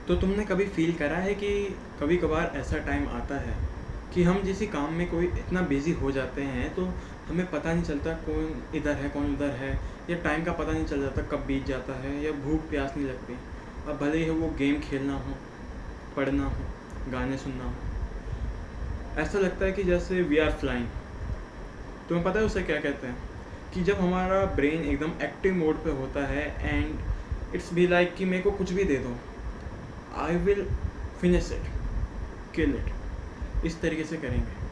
तो तुमने कभी फील करा है कि कभी कभार ऐसा टाइम आता है कि हम किसी काम में कोई इतना बिजी हो जाते हैं तो हमें पता नहीं चलता कौन इधर है कौन उधर है, या टाइम का पता नहीं चल जाता कब बीत जाता है, या भूख प्यास नहीं लगती। अब भले ही वो गेम खेलना हो, पढ़ना हो, गाने सुनना हो, ऐसा लगता है कि जैसे वी आर फ्लाइंग। तुम्हें पता है उसे क्या कहते हैं? कि जब हमारा ब्रेन एकदम एक्टिव मोड पे होता है एंड इट्स बी लाइक कि मेरे को कुछ भी दे दो, I will finish it, kill it, इस तरीके से करेंगे।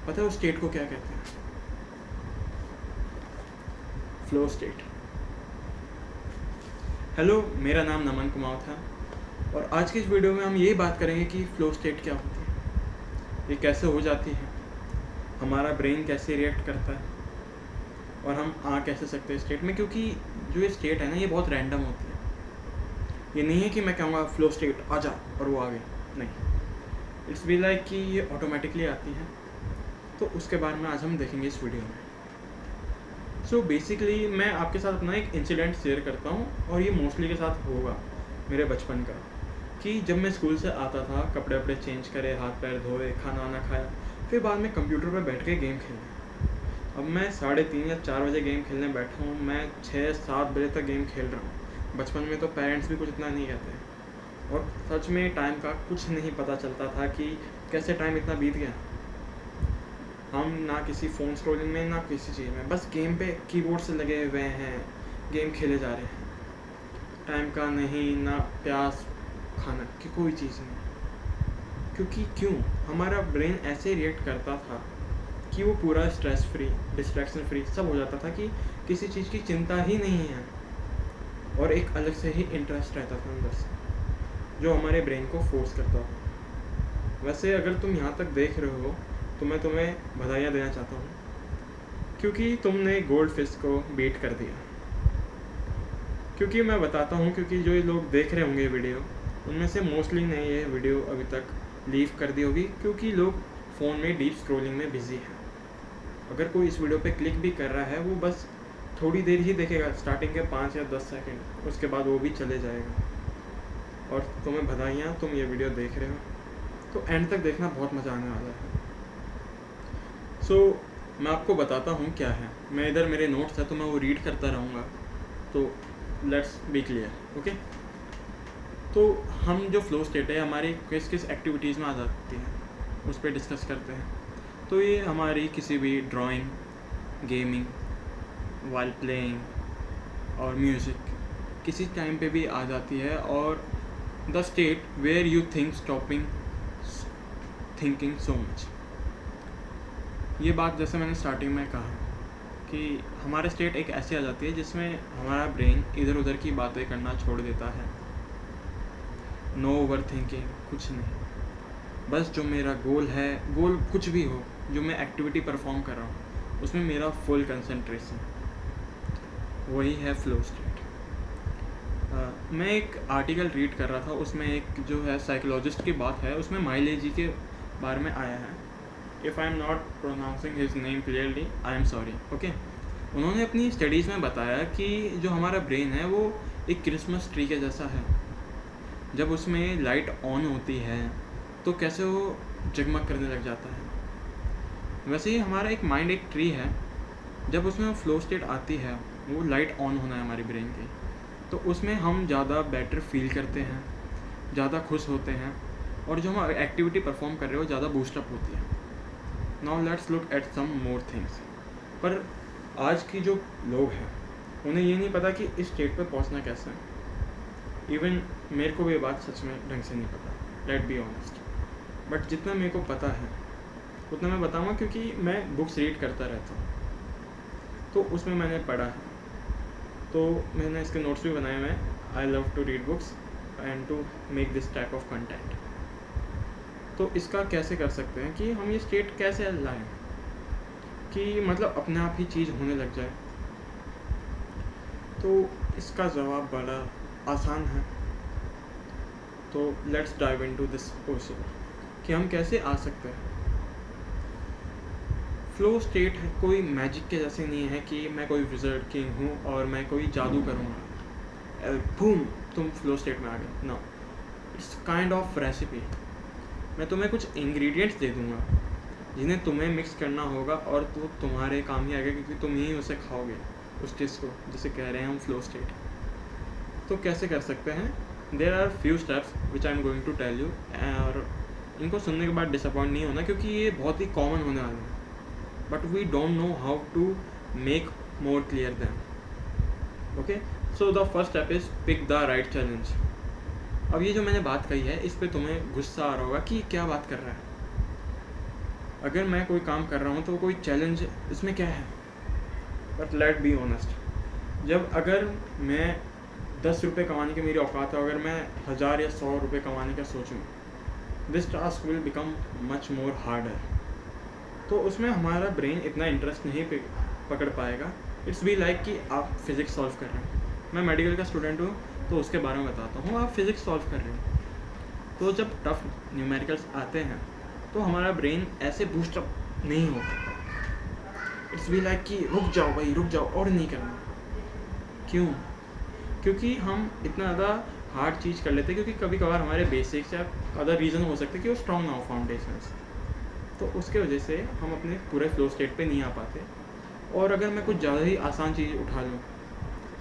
पता है उस स्टेट को क्या कहते हैं? Flow state. हेलो, मेरा नाम नमन कुमार था और आज की इस वीडियो में हम यही बात करेंगे कि फ्लो स्टेट क्या होती है, ये कैसे हो जाती है, हमारा ब्रेन कैसे रिएक्ट करता है और हम आ कैसे सकते हैं स्टेट में। क्योंकि जो ये स्टेट है ना, ये बहुत रैंडम होती है। ये नहीं है कि मैं कहूँगा फ्लो स्टेट आ जा और वो आ गई, नहीं। इट्स बी लाइक कि ये ऑटोमेटिकली आती है। तो उसके बारे में आज हम देखेंगे इस वीडियो में। सो बेसिकली मैं आपके साथ अपना एक इंसिडेंट शेयर करता हूँ और ये मोस्टली के साथ होगा मेरे बचपन का। कि जब मैं स्कूल से आता था, कपड़े वपड़े चेंज करे, हाथ पैर धोए, खाना वाना खाया, फिर बाद में कंप्यूटर पर बैठ के गेम खेलना। अब मैं 3:30 या 4 बजे गेम खेलने बैठा हूँ, मैं 6-7 बजे तक गेम खेल रहा हूँ। बचपन में तो पेरेंट्स भी कुछ इतना नहीं कहते और सच में टाइम का कुछ नहीं पता चलता था कि कैसे टाइम इतना बीत गया। हम ना किसी फ़ोन स्क्रॉलिंग में, ना किसी चीज़ में, बस गेम पे कीबोर्ड से लगे हुए हैं, गेम खेले जा रहे हैं। टाइम का नहीं, ना प्यास, खाना की कोई चीज़ नहीं। क्योंकि क्यों हमारा ब्रेन ऐसे रिएक्ट करता था कि वो पूरा स्ट्रेस फ्री, डिस्ट्रैक्शन फ्री सब हो जाता था कि किसी चीज़ की चिंता ही नहीं है और एक अलग से ही इंटरेस्ट रहता था अंदर से, जो हमारे ब्रेन को फोर्स करता था। वैसे अगर तुम यहाँ तक देख रहे हो तो मैं तुम्हें बधाइयाँ देना चाहता हूँ, क्योंकि तुमने गोल्ड फिश को बीट कर दिया। क्योंकि मैं बताता हूँ, क्योंकि जो ये लोग देख रहे होंगे वीडियो, उनमें से मोस्टली ने ये वीडियो अभी तक लीव कर दी होगी, क्योंकि लोग फ़ोन में डीप स्क्रॉलिंग में बिजी हैं। अगर कोई इस वीडियो पे क्लिक भी कर रहा है, वो बस थोड़ी देर ही देखेगा, स्टार्टिंग के 5 या 10 सेकंड, उसके बाद वो भी चले जाएगा। और तुम्हें बधाइयाँ, तुम ये वीडियो देख रहे हो, तो एंड तक देखना, बहुत मज़ा आने वाला है। सो मैं आपको बताता हूँ क्या है। मैं इधर मेरे नोट्स है तो मैं वो रीड करता रहूँगा, तो लेट्स बी क्लियर, ओके। तो हम जो फ्लो स्टेट है हमारी किस किस एक्टिविटीज़ में आ जाती है, उस पर डिस्कस करते हैं। तो ये हमारी किसी भी ड्राइंग, गेमिंग, वाइल प्लेइंग और म्यूज़िक किसी टाइम पे भी आ जाती है। और the state where you think stopping thinking so much, ये बात जैसे मैंने स्टार्टिंग में कहा कि हमारे स्टेट एक ऐसी आ जाती है जिसमें हमारा ब्रेन इधर उधर की बातें करना छोड़ देता है। नो ओवर थिंकिंग, कुछ नहीं, बस जो मेरा गोल है, गोल कुछ भी हो, जो मैं एक्टिविटी परफॉर्म कर रहा हूँ उसमें मेरा फुल कंसंट्रेशन, वही है फ्लो स्टेट। मैं एक आर्टिकल रीड कर रहा था, उसमें एक जो है साइकोलॉजिस्ट की बात है, उसमें माइलेजी के बारे में आया है। If I am not pronouncing his name clearly, I am sorry, okay. उन्होंने अपनी स्टडीज़ में बताया कि जो हमारा ब्रेन है वो एक क्रिसमस ट्री के जैसा है। जब उसमें लाइट ऑन होती है तो कैसे वो जगमग करने लग जाता है, वैसे ही हमारा एक माइंड एक ट्री है। जब उसमें फ्लो स्टेट आती है, वो लाइट ऑन होना है हमारी ब्रेन की, तो उसमें हम ज़्यादा बेटर फील करते हैं, ज़्यादा खुश होते हैं और जो हम एक्टिविटी परफॉर्म कर रहे हो ज़्यादा बूस्टअप होती है। Now let's look at some more things. पर आज की जो लोग हैं उन्हें ये नहीं पता कि इस स्टेट पे पहुंचना कैसे है। इवन मेरे को भी ये बात सच में ढंग से नहीं पता, लेट बी ऑनेस्ट। बट जितना मेरे को पता है उतना मैं बताऊंगा, क्योंकि मैं बुक्स रीड करता रहता हूँ, तो उसमें मैंने पढ़ा है, तो मैंने इसके नोट्स भी बनाए हुए हैं। I love to read books and to make this type of content. तो इसका कैसे कर सकते हैं कि हम ये स्टेट कैसे लाएं कि मतलब अपने आप ही चीज़ होने लग जाए। तो इसका जवाब बड़ा आसान है। तो let's dive into this question कि हम कैसे आ सकते हैं। फ्लो स्टेट कोई मैजिक के जैसे नहीं है कि मैं कोई विज़र्ड किंग हूँ और मैं कोई जादू करूँगा, बूम तुम फ्लो स्टेट में आ गए। No, it's kind of recipe. मैं तुम्हें कुछ इंग्रेडिएंट्स दे दूँगा जिन्हें तुम्हें मिक्स करना होगा और तो तुम्हारे काम ही आएगा, क्योंकि तुम ही उसे खाओगे, उस चीज़ को जिसे कह रहे हैं हम फ्लो स्टेट। तो कैसे कर सकते हैं? There are few steps which I am going to tell you, और इनको सुनने के बाद डिसअपॉइंट नहीं होना, क्योंकि ये बहुत ही कॉमन होने वाले हैं, but we don't know how to make more clear them. Okay, so the first step is pick the right challenge. अब ये जो मैंने बात कही है, इस पर तुम्हें गुस्सा आ रहा होगा कि क्या बात कर रहा है। अगर मैं कोई काम कर रहा हूँ तो कोई चैलेंज इसमें क्या है? बट लेट बी ऑनेस्ट, जब अगर मैं 10 रुपये कमाने की मेरी औकात है, अगर मैं 1000 या 100 रुपये कमाने का सोचूं, this task will become much more harder. तो उसमें हमारा ब्रेन इतना इंटरेस्ट नहीं पकड़ पाएगा। इट्स बी लाइक कि आप फिज़िक्स सॉल्व कर रहे हैं, मैं मेडिकल का स्टूडेंट हूँ तो उसके बारे में बताता हूँ, आप फिज़िक्स सॉल्व कर रहे हो, तो जब टफ न्यूमेरिकल्स आते हैं तो हमारा ब्रेन ऐसे बूस्टअप नहीं होता। इट्स बी लाइक कि रुक जाओ भाई, रुक जाओ और नहीं करना। क्यों? क्योंकि हम इतना ज़्यादा हार्ड चीज़ कर लेते हैं, क्योंकि कभी कभार हमारे बेसिक्स या अदर रीज़न हो सकते हैं कि वो स्ट्रॉन्ग ना हो फाउंडेशंस, तो उसके वजह से हम अपने पूरे फ्लो स्टेट पे नहीं आ पाते। और अगर मैं कुछ ज़्यादा ही आसान चीज़ उठा लूँ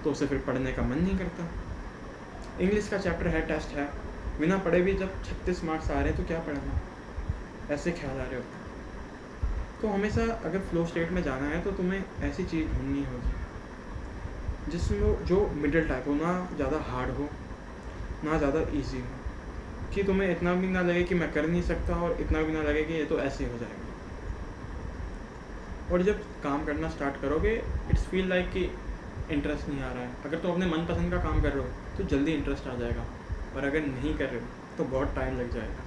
तो उसे फिर पढ़ने का मन नहीं करता। इंग्लिश का चैप्टर है, टेस्ट है, बिना पढ़े भी जब 36 मार्क्स आ रहे हैं तो क्या पढ़ना, ऐसे ख्याल आ रहे होते हैं। तो हमेशा अगर फ्लो स्टेट में जाना है तो तुम्हें ऐसी चीज़ ढूंढनी होगी जिसमें जो मिडिल टाइप हो, ना ज़्यादा हार्ड हो ना ज़्यादा इजी हो, कि तुम्हें इतना भी ना लगे कि मैं कर नहीं सकता और इतना भी ना लगे कि ये तो ऐसे हो जाएगा। और जब काम करना स्टार्ट करोगे, इट्स फील लाइक कि इंटरेस्ट नहीं आ रहा है। अगर तुम अपने मनपसंद का काम कर रहे हो तो जल्दी इंटरेस्ट आ जाएगा, और अगर नहीं कर रहे हो तो बहुत टाइम लग जाएगा।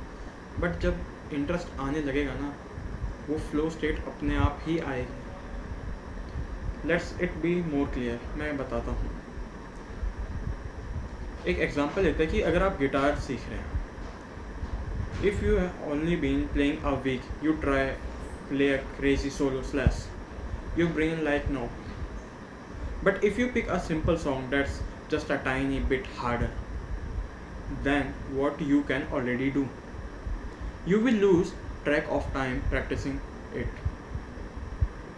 बट जब इंटरेस्ट आने लगेगा ना, वो फ्लो स्टेट अपने आप ही आएगी। Let's it be more clear, मैं बताता हूँ। एक एग्जांपल लेते हैं कि अगर आप गिटार सीख रहे हैं, if you have only been playing a week, you try play a crazy solo slash, your brain like no. But if you pick a simple song that's just a tiny bit harder than what you can already do, you will lose track of time practicing it.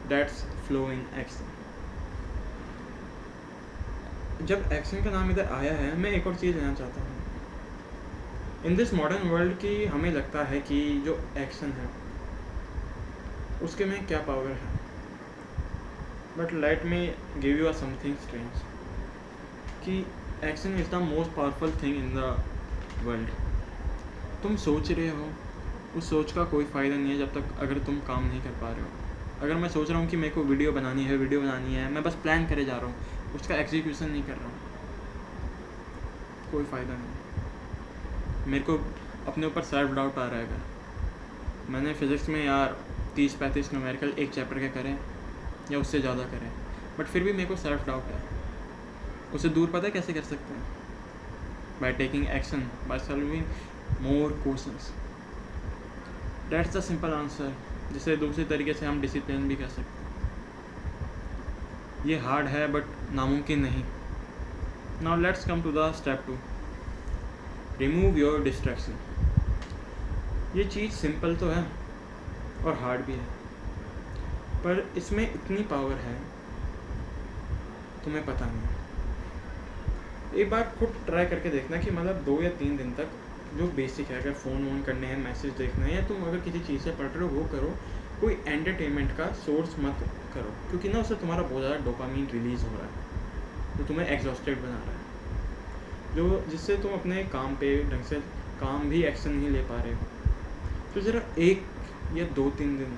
That's flowing action. जब action का नाम इधर आया है, मैं एक और चीज़ लेना चाहता हूँ। इन दिस मॉडर्न वर्ल्ड की हमें लगता है कि जो एक्शन है उसके में क्या पावर है, but let me give you a something strange कि action is the most powerful thing in the world. तुम सोच रहे हो, उस सोच का कोई फ़ायदा नहीं है जब तक अगर तुम काम नहीं कर पा रहे हो। अगर मैं सोच रहा हूँ कि मेरे को वीडियो बनानी है, मैं बस प्लान करे जा रहा हूँ, उसका एग्जीक्यूशन नहीं कर रहा हूँ, कोई फ़ायदा नहीं। मेरे को अपने ऊपर सेल्फ डाउट आ रहा है। अगर मैंने फ़िज़िक्स में यार 30-35 न्यूमेरिकल एक चैप्टर के करें या उससे ज़्यादा करें, बट फिर भी मेरे को सेल्फ डाउट है। उसे दूर पता है कैसे कर सकते हैं? By taking action, by solving more questions. That's the simple answer, जिसे दूसरे तरीके से हम डिसिप्लिन भी कर सकते हैं। ये हार्ड है बट नामुमकिन नहीं। Now let's come to the step 2, remove your distraction. ये चीज़ सिंपल तो है और हार्ड भी है, पर इसमें इतनी पावर है तुम्हें पता नहीं। एक बार खुद ट्राई करके देखना कि मतलब 2 या 3 दिन तक जो बेसिक है, अगर फ़ोन वोन करने हैं, मैसेज देखना है, या तुम अगर किसी चीज़ से पढ़ रहे हो वो करो, कोई एंटरटेनमेंट का सोर्स मत करो, क्योंकि ना उससे तुम्हारा बहुत ज़्यादा डोपामीन रिलीज़ हो रहा है जो तुम्हें एग्जॉस्टेड बना रहा है, जो जिससे तुम अपने काम पे ढंग से काम भी एक्शन नहीं ले पा रहे हो। तो ज़रा 1 या 2-3 दिन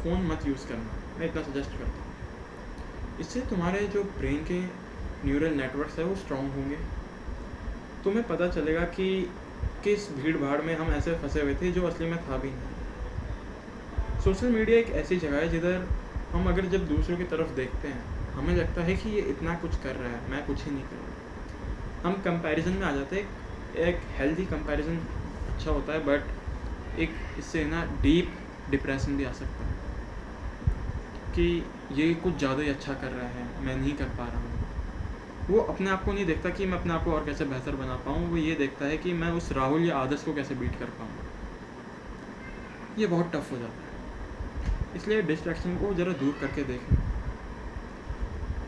फ़ोन मत यूज़ करना, मैं इतना सजेस्ट करता हूँ। इससे तुम्हारे जो ब्रेन के न्यूरल नेटवर्क्स है वो स्ट्रॉन्ग होंगे। तुम्हें पता चलेगा कि किस भीड़ भाड़ में हम ऐसे फंसे हुए थे जो असली में था भी नहीं। सोशल मीडिया एक ऐसी जगह है जिधर हम अगर जब दूसरों की तरफ देखते हैं, हमें लगता है कि ये इतना कुछ कर रहा है, मैं कुछ ही नहीं कर रहा। हम कंपैरिजन में आ जाते हैं। एक हेल्दी कंपैरिजन अच्छा होता है, बट एक इससे ना डीप डिप्रेशन भी आ सकता है कि ये कुछ ज़्यादा ही अच्छा कर रहा है, मैं नहीं कर पा रहा हूँ। वो अपने आप को नहीं देखता कि मैं अपने आप को और कैसे बेहतर बना पाऊँ, वो ये देखता है कि मैं उस राहुल या आदर्श को कैसे बीट कर पाऊँ। ये बहुत टफ हो जाता है, इसलिए डिस्ट्रैक्शन को ज़रा दूर करके देखें।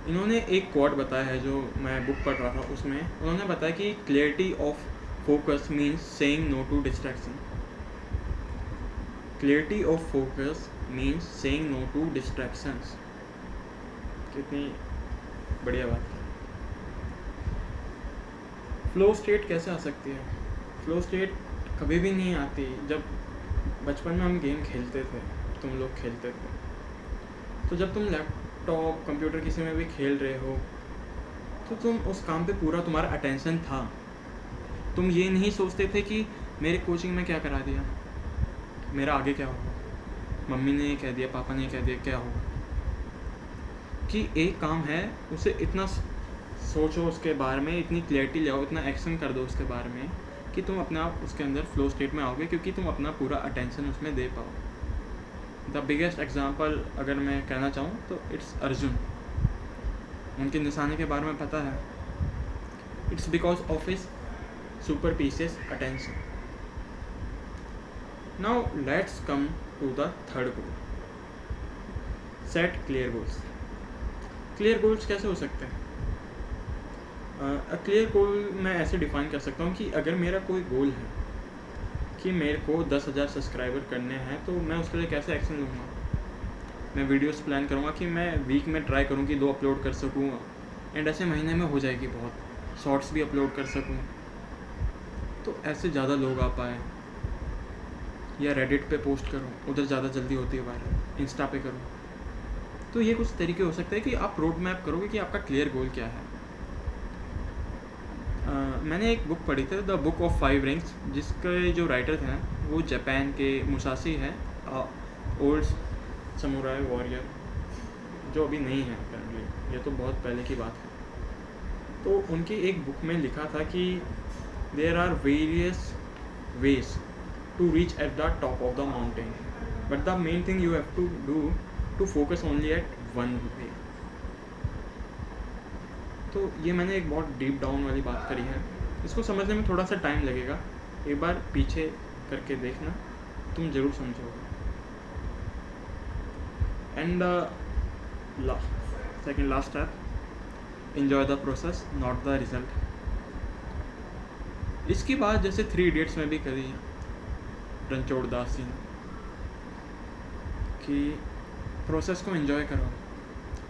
इन्होंने एक कोट बताया है जो मैं बुक पढ़ रहा था, उसमें उन्होंने बताया कि clarity of focus means saying no to distraction. Clarity of focus means saying no to distractions. कितनी बढ़िया बात है। फ्लो स्टेट कैसे आ सकती है? फ्लो स्टेट कभी भी नहीं आती। जब बचपन में हम गेम खेलते थे, तुम लोग खेलते थे, तो जब तुम लैपटॉप कंप्यूटर किसी में भी खेल रहे हो तो तुम उस काम पे पूरा तुम्हारा अटेंशन था। तुम ये नहीं सोचते थे कि मेरे कोचिंग में क्या करा दिया, मेरा आगे क्या होगा, मम्मी ने ये कह दिया, पापा ने ये कह दिया, क्या होगा। कि एक काम है, उसे इतना सोचो उसके बारे में, इतनी क्लैरिटी ले आओ, इतना एक्शन कर दो उसके बारे में कि तुम अपने आप उसके अंदर फ्लो स्टेट में आओगे, क्योंकि तुम अपना पूरा अटेंशन उसमें दे पाओ। द बिगेस्ट एग्जाम्पल अगर मैं कहना चाहूँ तो इट्स अर्जुन। उनके निशाने के बारे में पता है, it's because of his super precious attention. Now let's come to the third goal, set clear goals. Clear goals कैसे हो सकते हैं? क्लियर गोल मैं ऐसे डिफाइन कर सकता हूँ कि अगर मेरा कोई गोल है कि मेरे को 10,000 सब्सक्राइबर करने हैं, तो मैं उसके लिए कैसे एक्शन लूँगा। मैं वीडियोस प्लान करूँगा कि मैं वीक में ट्राई करूँ कि 2 अपलोड कर सकूँ, एंड ऐसे महीने में हो जाएगी बहुत, शॉर्ट्स भी अपलोड कर सकूँ, तो ऐसे ज़्यादा लोग आ पाए। या रेडिट पे पोस्ट करूँ, उधर ज़्यादा जल्दी होती है वायरल, इंस्टा पे करूँ। तो ये कुछ तरीके हो सकते हैं कि आप रोड मैप करोगे कि आपका क्लियर गोल क्या है। मैंने एक बुक पढ़ी थी, द बुक ऑफ 5 रिंग्स, जिसके जो राइटर थे वो जापान के मुसाशी हैं, ओल्ड समुराई वॉरियर, जो अभी नहीं है करंटली, ये तो बहुत पहले की बात है। तो उनकी एक बुक में लिखा था कि there are various ways to reach at the top of the mountain, but the main thing you have to do to focus only at one way. तो ये मैंने एक बहुत डीप डाउन वाली बात करी है, इसको समझने में थोड़ा सा टाइम लगेगा, एक बार पीछे करके देखना, तुम ज़रूर समझोगे। And second last step, enjoy the process not the result। इसकी बात जैसे 3 इडियट्स में भी करी है रणछोड़ दास जी ने, कि प्रोसेस को एंजॉय करो।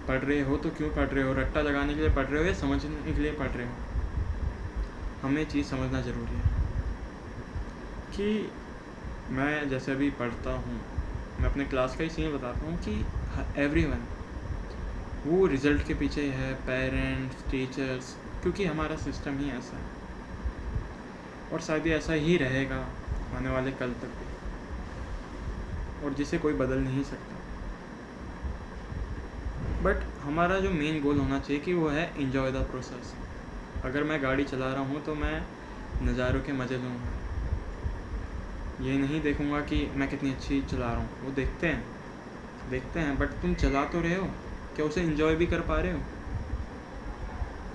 पढ़ रहे हो तो क्यों पढ़ रहे हो, रट्टा लगाने के लिए पढ़ रहे हो या समझने के लिए पढ़ रहे हो। हमें चीज़ समझना ज़रूरी है कि मैं जैसे भी पढ़ता हूँ, मैं अपने क्लास का ही सीन बताता हूँ कि एवरीवन वो रिज़ल्ट के पीछे है, पेरेंट्स, टीचर्स, क्योंकि हमारा सिस्टम ही ऐसा है और शायद ये ऐसा ही रहेगा आने वाले कल तक भी, और जिसे कोई बदल नहीं सकता। बट हमारा जो मेन गोल होना चाहिए कि वो है एंजॉय द प्रोसेस। अगर मैं गाड़ी चला रहा हूँ तो मैं नज़ारों के मज़े लूँगा, ये नहीं देखूँगा कि मैं कितनी अच्छी चला रहा हूँ। वो देखते हैं, बट तुम चला तो रहे हो, क्या उसे एंजॉय भी कर पा रहे हो।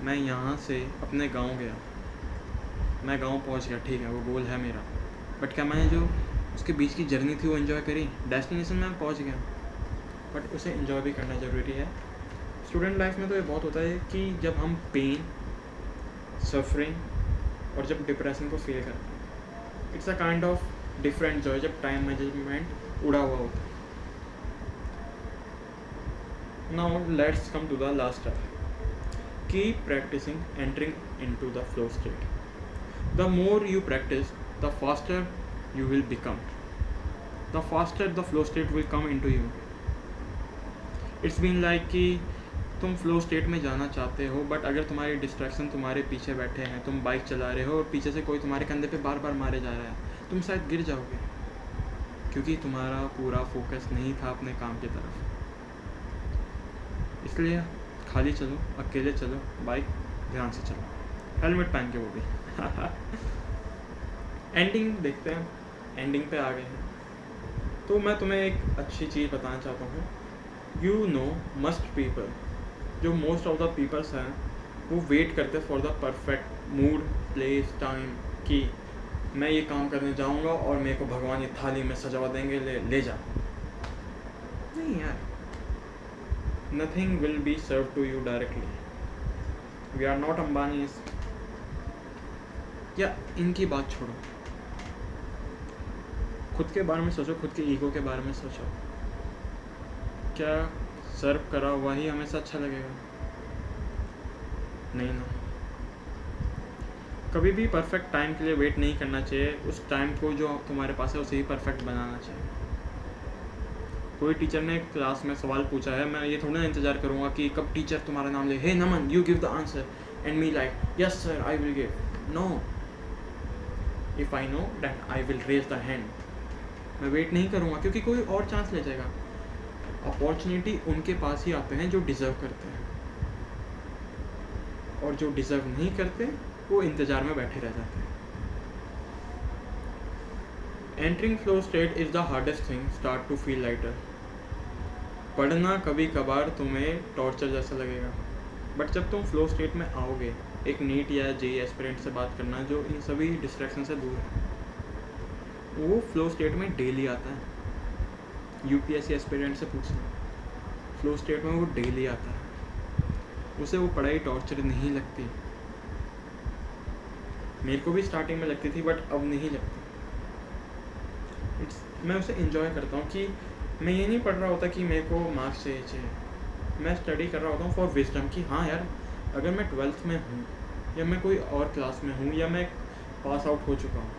मैं यहाँ से अपने गांव गया, मैं गांव पहुँच गया, ठीक है, वो गोल है मेरा, बट क्या मैंने जो उसके बीच की जर्नी थी वो एंजॉय करी। डेस्टिनेशन में पहुँच गया, बट उसे एंजॉय भी करना ज़रूरी है। स्टूडेंट लाइफ में तो ये बहुत होता है कि जब हम पेन, सफरिंग और जब डिप्रेशन को फील करते हैं, it's a kind of different Joy, जब टाइम मैनेजमेंट उड़ा हुआ होता है। Now let's come to the last step. Keep practicing entering into the flow state. The more you practice, the faster you will become. The faster the flow state will come into you. It's been like कि तुम flow state में जाना चाहते हो, but अगर तुम्हारी distraction तुम्हारे पीछे बैठे हैं, तुम बाइक चला रहे हो और पीछे से कोई तुम्हारे कंधे पे बार बार मारे जा रहा है, तुम शायद गिर जाओगे, क्योंकि तुम्हारा पूरा फोकस नहीं था अपने काम की तरफ। इसलिए खाली चलो, अकेले चलो, बाइक ध्यान से चलो, हेलमेट पहन के, वो भी। एंडिंग देखते हैं, एंडिंग पे आ गए हैं। तो मैं तुम्हें एक अच्छी चीज़ बताना चाहता हूँ। यू नो मस्ट पीपल, जो मोस्ट ऑफ द पीपल्स हैं वो वेट करते for the perfect mood, place, time कि मैं ये काम करने जाऊंगा और मेरे को भगवान ये थाली में सजवा देंगे, ले जा। नहीं यार, nothing will be serve to you directly. We are not Ambanis. या इनकी बात छोड़ो, खुद के बारे में सोचो, खुद के ईगो के बारे में सोचो। क्या सर्व करा हुआ ही हमेशा अच्छा लगेगा? नहीं ना। कभी भी परफेक्ट टाइम के लिए वेट नहीं करना चाहिए। उस टाइम को जो तुम्हारे पास है उसे ही परफेक्ट बनाना चाहिए। कोई टीचर ने क्लास में सवाल पूछा है, मैं ये थोड़ा ना इंतज़ार करूँगा कि कब टीचर तुम्हारा नाम ले, hey Naman you give the answer and me like yes sir I will give. No, if I know that I will raise the hand. मैं वेट नहीं करूँगा क्योंकि कोई और चांस ले जाएगा। अपॉर्चुनिटी उनके पास ही आते हैं जो डिज़र्व करते हैं, और जो डिज़र्व नहीं करते वो इंतज़ार में बैठे रह जाते हैं। Entering flow state is the hardest thing, start to feel lighter. पढ़ना कभी कभार तुम्हें टॉर्चर जैसा लगेगा, बट जब तुम फ्लो स्टेट में आओगे, एक नीट या जेईई एस्पिरेंट से बात करना जो इन सभी डिस्ट्रैक्शन से दूर है, वो फ्लो स्टेट में डेली आता है। यूपीएससी एस्पिरेंट से पूछना, फ्लो स्टेट में वो डेली आता है। उसे वो पढ़ाई टॉर्चर नहीं लगती। मेरे को भी स्टार्टिंग में लगती थी बट अब नहीं लगती। मैं उसे इन्जॉय करता हूँ कि मैं ये नहीं पढ़ रहा होता कि मेरे को मार्क्स चाहिए। मैं स्टडी कर रहा होता हूँ फॉर विजडम कि हाँ यार, अगर मैं 12th में हूँ या मैं कोई और क्लास में हूँ या मैं पास आउट हो चुका हूँ,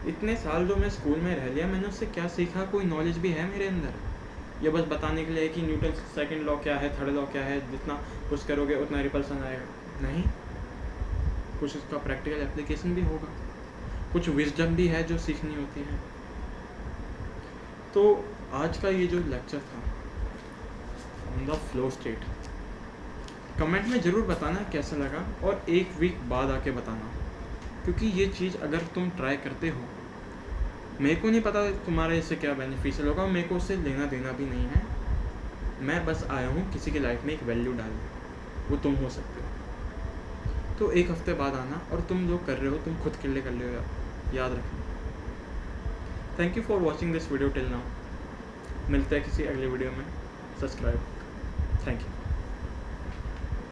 इतने साल जो मैं स्कूल में रह लिया, मैंने उससे क्या सीखा? कोई नॉलेज भी है मेरे अंदर? ये बस बताने के लिए कि न्यूटन सेकंड लॉ क्या है, थर्ड लॉ क्या है, जितना पुश करोगे उतना रिपल्सन आएगा? नहीं, कुछ उसका प्रैक्टिकल एप्लीकेशन भी होगा, कुछ विजडम भी है जो सीखनी होती है। तो आज का ये जो लेक्चर था on the flow state, comment में ज़रूर बताना कैसा लगा, और एक वीक बाद आके बताना, क्योंकि ये चीज़ अगर तुम ट्राई करते हो, मेरे को नहीं पता तुम्हारे इससे क्या बेनिफिशियल होगा, मेरे को उससे लेना देना भी नहीं है। मैं बस आया हूँ किसी की लाइफ में एक वैल्यू डालने, वो तुम हो सकते हो। तो एक हफ्ते बाद आना, और तुम जो कर रहे हो तुम खुद के लिए कर रहे हो, याद रखना। Thank you for watching this video till now. मिलते हैं किसी अगले वीडियो में। सब्सक्राइब। Thank you.